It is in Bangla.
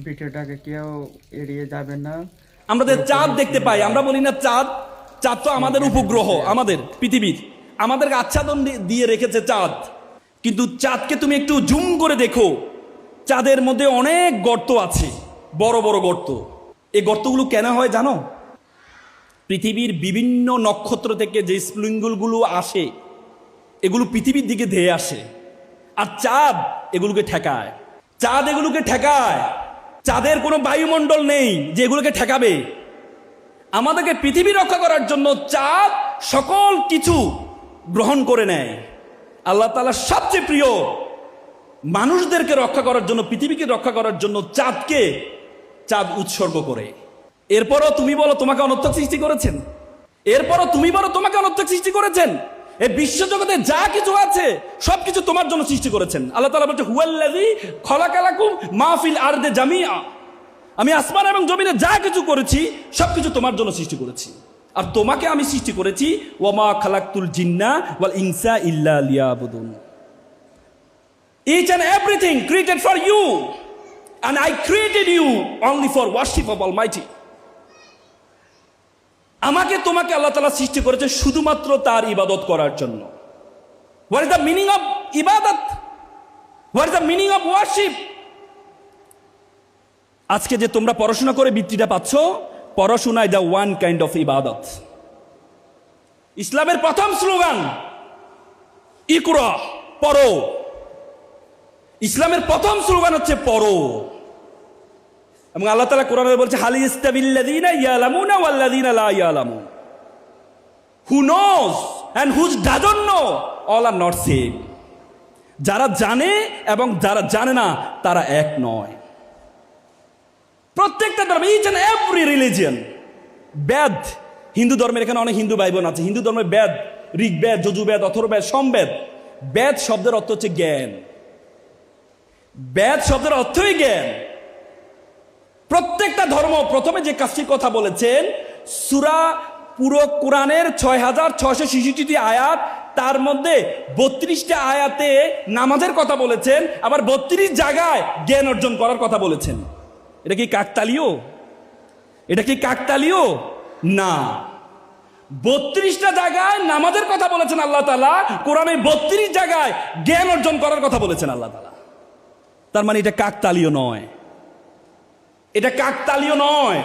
ভিডিওটাকে কেউ এড়িয়ে যাবে না। আমরা যে চাঁদ দেখতে পাই, আমরা বলি না চাঁদ, চাঁদ তো আমাদের উপগ্রহ, আমাদের পৃথিবীর, আমাদেরকে আচ্ছাদন দিয়ে রেখেছে চাঁদ। কিন্তু চাঁদকে তুমি একটু জুম করে দেখো, চাঁদের মধ্যে অনেক গর্ত আছে, বড় বড় গর্ত। এই গর্তগুলো কেন হয় জানো? পৃথিবীর বিভিন্ন নক্ষত্র থেকে যে স্প্লিঙ্গুলগুলো আসে, এগুলো পৃথিবীর দিকে ধেয়ে আসে, আর চাঁদ এগুলোকে ঠেকায়। চাঁদ এগুলোকে ঠেকায়। চাঁদের কোনো বায়ুমণ্ডল নেই যে এগুলোকে ঠেকাবে। আমাদেরকে পৃথিবী রক্ষা করার জন্য চাঁদ সকল কিছু গ্রহণ করে নেয়। আল্লাহ তাআলা সবচেয়ে প্রিয় মানুষদেরকে রক্ষা করার জন্য, পৃথিবীকে রক্ষা করার জন্য চাঁদ উৎসর্গ করে। এরপরও তুমি বলো তোমাকে অনর্থক সৃষ্টি করেছেন? এরপরও তুমি বলো তোমাকে অনর্থক সৃষ্টি করেছেন? এই বিশ্বজগতে যা কিছু আছে সবকিছু তোমার জন্য সৃষ্টি করেছেন। আল্লাহ তাআলা বলছে হুয়াল্লাযী খলাকালাকুম মা ফিল আরদি জামিআ, আমি আসমান এবং জমিনে যা কিছু করেছি সবকিছু তোমার জন্য সৃষ্টি করেছি। আর তোমাকে আমি সৃষ্টি করেছি ওয়ামা খালাকতুল জিন্না ওয়াল ইনসা ইল্লা লিয়াবুদুন। Each and everything created for you, and I created you only for worship of Almighty. আমাকে তোমাকে আল্লাহ তাআলা সৃষ্টি করেছে শুধুমাত্র তার ইবাদত করার জন্য। What is the meaning of ইবাদত? What is the meaning of worship? আজকে যে তোমরা পড়াশোনা করে বৃত্তিটা পাচ্ছ, পড়াশোনা is the one kind of ইবাদত। ইসলামের প্রথম স্লোগান ইকরা, পড়ো। ইসলামের প্রথম স্লোগান হচ্ছে পড়ো। এবং আল্লাহ তাআলা কোরআনে বলছে হাল ইস্তাবিল্লাযীনা ইয়ালামুনা ওয়াল্লাযীনা লা ইয়ালামুন, who knows and who doesn't know all are not same. যারা জানে এবং যারা জানে না তারা এক নয়। প্রত্যেকটা ধর্ম, ইচ এন্ড এভরি রিলিজিয়ন, বেদ, হিন্দু ধর্মের এখানে অনেক হিন্দু ভাই বোন আছে, হিন্দু ধর্মের বেদ, ঋগ্বেদ, যজুর্বেদ, অথর্ববেদ, সমবেদ। বেদ শব্দের অর্থ হচ্ছে জ্ঞান। বেদ শব্দের অর্থই জ্ঞান। প্রত্যেকটা ধর্ম প্রথমে যে কাজটির কথা বলেছেন, সূরা পুরো কোরআনের 6666টি আয়াত, তার মধ্যে 32টা আয়াতে নামাজের কথা বলেছেন, আবার 32 জায়গায় জ্ঞান অর্জন করার কথা বলেছেন। এটা কি কাকতালীয়? এটা কি কাকতালীয়? না। 32টা জায়গায় নামাজের কথা বলেছেন আল্লাহ তাআলা, কোরআনে 32 জায়গায় জ্ঞান অর্জন করার কথা বলেছেন আল্লাহ তাআলা। তার মানে এটা কাকতালীয় নয়, এটা কাকতালীয় নয়।